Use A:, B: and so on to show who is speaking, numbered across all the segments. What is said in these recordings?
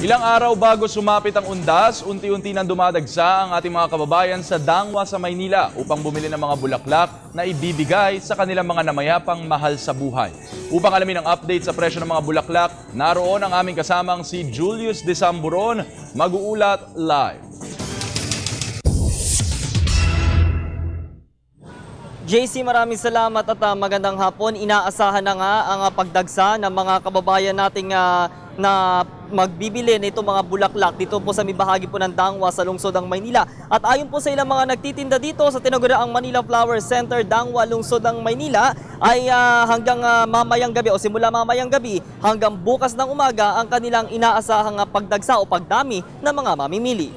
A: Ilang araw bago sumapit ang undas, unti-unti nang dumadagsa ang ating mga kababayan sa Dangwa sa Maynila upang bumili ng mga bulaklak na ibibigay sa kanilang mga namayapang mahal sa buhay. Upang alamin ang update sa presyo ng mga bulaklak, naroon ang aming kasamang si Julius De Samburon, mag-uulat live.
B: JC, maraming salamat at magandang hapon. Inaasahan na nga ang pagdagsa ng mga kababayan nating na magbibili nito mga bulaklak dito po sa may bahagi po ng Dangwa sa lungsod ng Maynila. At ayon po sa ilang mga nagtitinda dito sa tinaguriang Manila Flower Center, Dangwa, lungsod ng Maynila, ay hanggang mamayang gabi o simula mamayang gabi hanggang bukas ng umaga ang kanilang inaasahang pagdagsa o pagdami ng mga mamimili.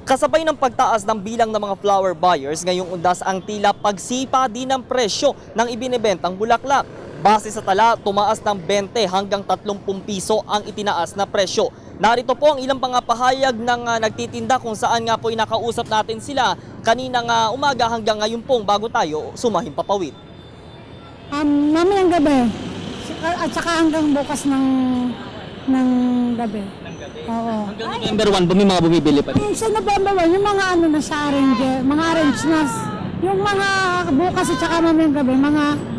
B: Kasabay ng pagtaas ng bilang ng mga flower buyers, ngayong undas ang tila pagsipa din ng presyo ng ibinebentang bulaklak. Base sa tala, tumaas ng 20 hanggang 30 piso ang itinaas na presyo. Narito po ang ilang pahayag ng nagtitinda kung saan nga po inakausap natin sila kaninang umaga hanggang ngayon pong bago tayo sumahim papawid.
C: Mamayang gabi at saka hanggang bukas ng gabi. Oo.
B: Hanggang November 1 po may mga bumibili pa rin.
C: Sa November 1, yung mga ano na sa mga arrange na, yung mga bukas at saka mamayang gabi, mga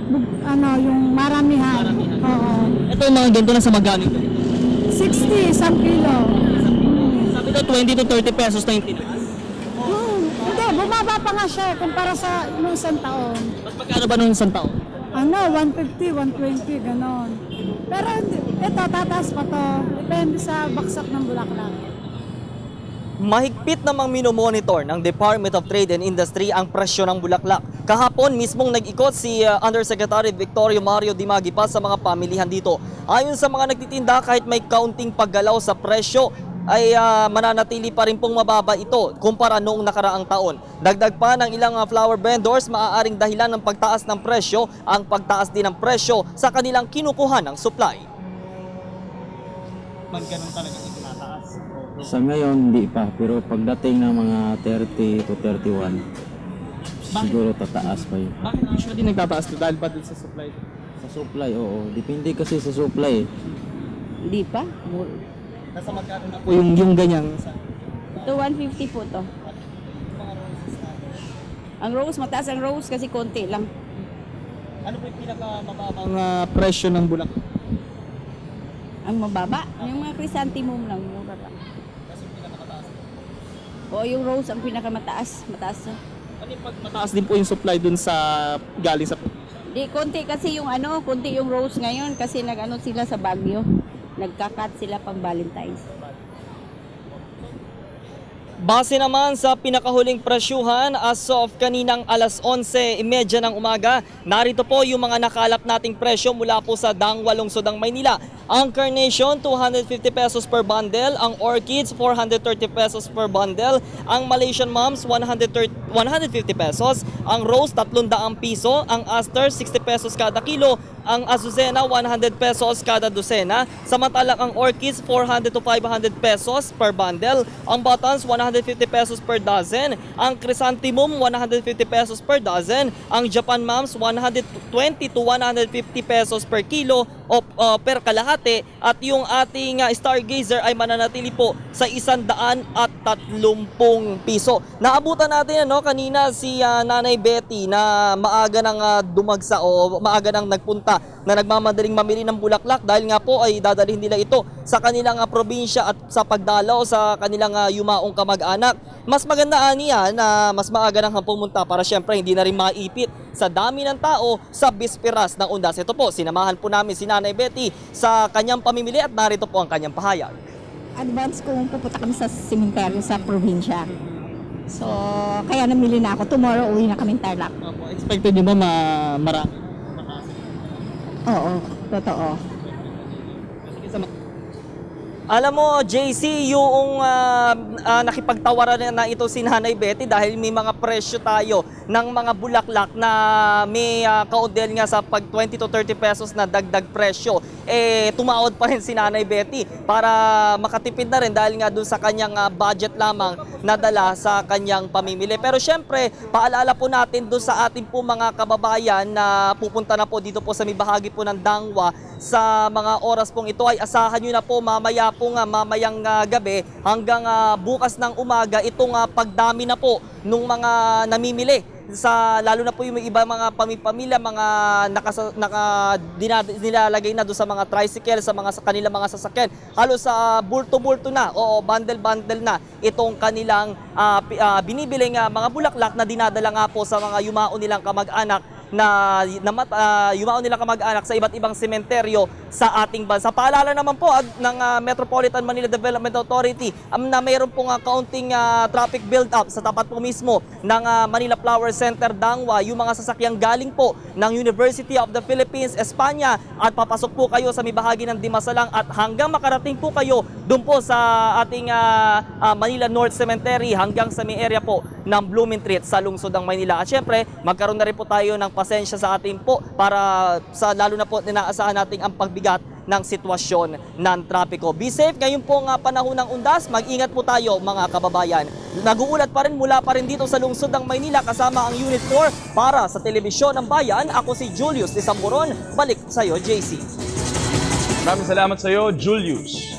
C: yung maramihan. Oo.
B: Ito yung mga ganito na sa magkano?
C: 60 isang kilo.
B: Sabi daw 20 to 30 pesos na yung tinaas.
C: Hindi, bumaba pa nga siya kumpara sa nung isang taon.
B: Mas magkano ba nung isang taon?
C: 150, 120, ganon. Pero ito, tataas pa to. Depende sa baksak ng bulaklak.
B: Mahigpit namang minomonitor ng Department of Trade and Industry ang presyo ng bulaklak. Kahapon mismong nag-ikot si Undersecretary Victorio Mario Dimaguipa sa mga pamilihan dito. Ayon sa mga nagtitinda, kahit may kaunting paggalaw sa presyo, ay mananatili pa rin pong mababa ito kumpara noong nakaraang taon. Dagdag pa ng ilang flower vendors, maaaring dahilan ng pagtaas ng presyo ang pagtaas din ng presyo sa kanilang kinukuha ng supply. Ganun talaga itataas.
D: Sa ngayon, hindi pa. Pero pagdating ng mga 30 to 31, siguro tataas pa yun.
B: Bakit usually nagtataas ito? Dahil pa din sa supply?
D: Sa supply, oo. Depende kasi sa supply.
E: Hindi pa.
B: Nasa magkano na po yung ganyang?
E: Ito 150 po to. Ang rose, mataas ang rose kasi konti lang.
B: Ano po yung pinakamababang presyo ng bulaklak?
E: Ang mababa, yung mga chrysanthemum lang, mura lang.
B: Kasi yung pinakamataas.
E: O yung rose ang pinakamataas, mataas na.
B: Ano yung pag mataas din po yung supply dun sa galing sa
E: Di, konti kasi yung konti yung rose ngayon kasi sila sa Baguio. Nagkakat sila pang Valentine's.
B: Base naman sa pinakahuling presyuhan as of kaninang alas 11:30 ng umaga, narito po yung mga nakalap nating presyo mula po sa Dangwa, lungsod ng Maynila. Ang carnation, 250 pesos per bundle. Ang orchids, 430 pesos per bundle. Ang Malaysian mums, 150 pesos. Ang rose, 300 piso. Ang aster, 60 pesos kada kilo. Ang azucena, 100 pesos kada dosena. Samantalang ang orchids, 400 to 500 pesos per bundle. Ang buttons, 150 pesos per dozen. Ang chrysanthemum, 150 pesos per dozen. Ang Japan mums, 120 to 150 pesos per kilo o per kalahati. At yung ating stargazer ay mananatili po sa 130 piso. Naabutan natin kanina si Nanay Betty na maaga nang dumagsa o maaga nang nagpunta na nagmamadaling mamili ng bulaklak dahil nga po ay dadalhin nila ito sa kanilang probinsya at sa pagdalaw sa kanilang yumaong kamag-anak. Mas maganda niya na mas maaga nang pumunta para syempre hindi na rin maipit sa dami ng tao sa bisperas ng undas. Ito po, sinamahan po namin si Nanay Betty sa kanyang pamimili at narito po ang kanyang pahayag.
F: Advance kung pupunta kami sa sementeryo sa probinsya. So, kaya namili na ako. Tomorrow uwi na kami Tarlac.
B: Expected nyo ba marami?
F: Oo, totoo.
B: Alam mo, JC, yung nakipagtawaran na ito si Nanay Betty dahil may mga presyo tayo ng mga bulaklak na may kaudel nga sa pag 20 to 30 pesos na dagdag presyo. Tumawad pa rin si Nanay Betty para makatipid na rin dahil nga dun sa kanyang budget lamang nadala sa kanyang pamimili. Pero syempre, paalala po natin dun sa ating po mga kababayan na pupunta na po dito po sa may bahagi po ng Dangwa sa mga oras pong ito ay asahan nyo na po mamaya po mamayang gabi hanggang bukas ng umaga itong pagdami na po nung mga namimili lalo na po yung iba mga pamilya mga nilalagay na doon sa mga tricycle sa kanilang mga sasakyan halos sa bulto-bulto na o bundle-bundle na itong kanilang binibiling mga bulaklak na dinadala nga po sa mga yumao nilang kamag-anak yumao nilang kamag-anak sa iba't ibang sementeryo sa ating bansa. Paalala naman po ng Metropolitan Manila Development Authority na mayroon pong kaunting traffic build-up sa tapat po mismo ng Manila Flower Center, Dangwa. Yung mga sasakyang galing po ng University of the Philippines, Espanya at papasok po kayo sa may bahagi ng Dimasalang at hanggang makarating po kayo doon po sa ating Manila North Cemetery hanggang sa may area po ng Blumentritt sa lungsod ng Maynila. At syempre, magkaroon na rin po tayo ng pasensya sa ating po para lalo na po inaasahan natin ang pagbigat ng sitwasyon ng trapiko. Be safe ngayon po panahon ng undas. Mag-ingat po tayo mga kababayan. Nag-uulat pa rin mula pa rin dito sa lungsod ng Maynila kasama ang Unit 4 para sa Telebisyon ng Bayan. Ako si Julius de Samburon. Balik sa iyo, JC.
A: Maraming salamat sa iyo, Julius.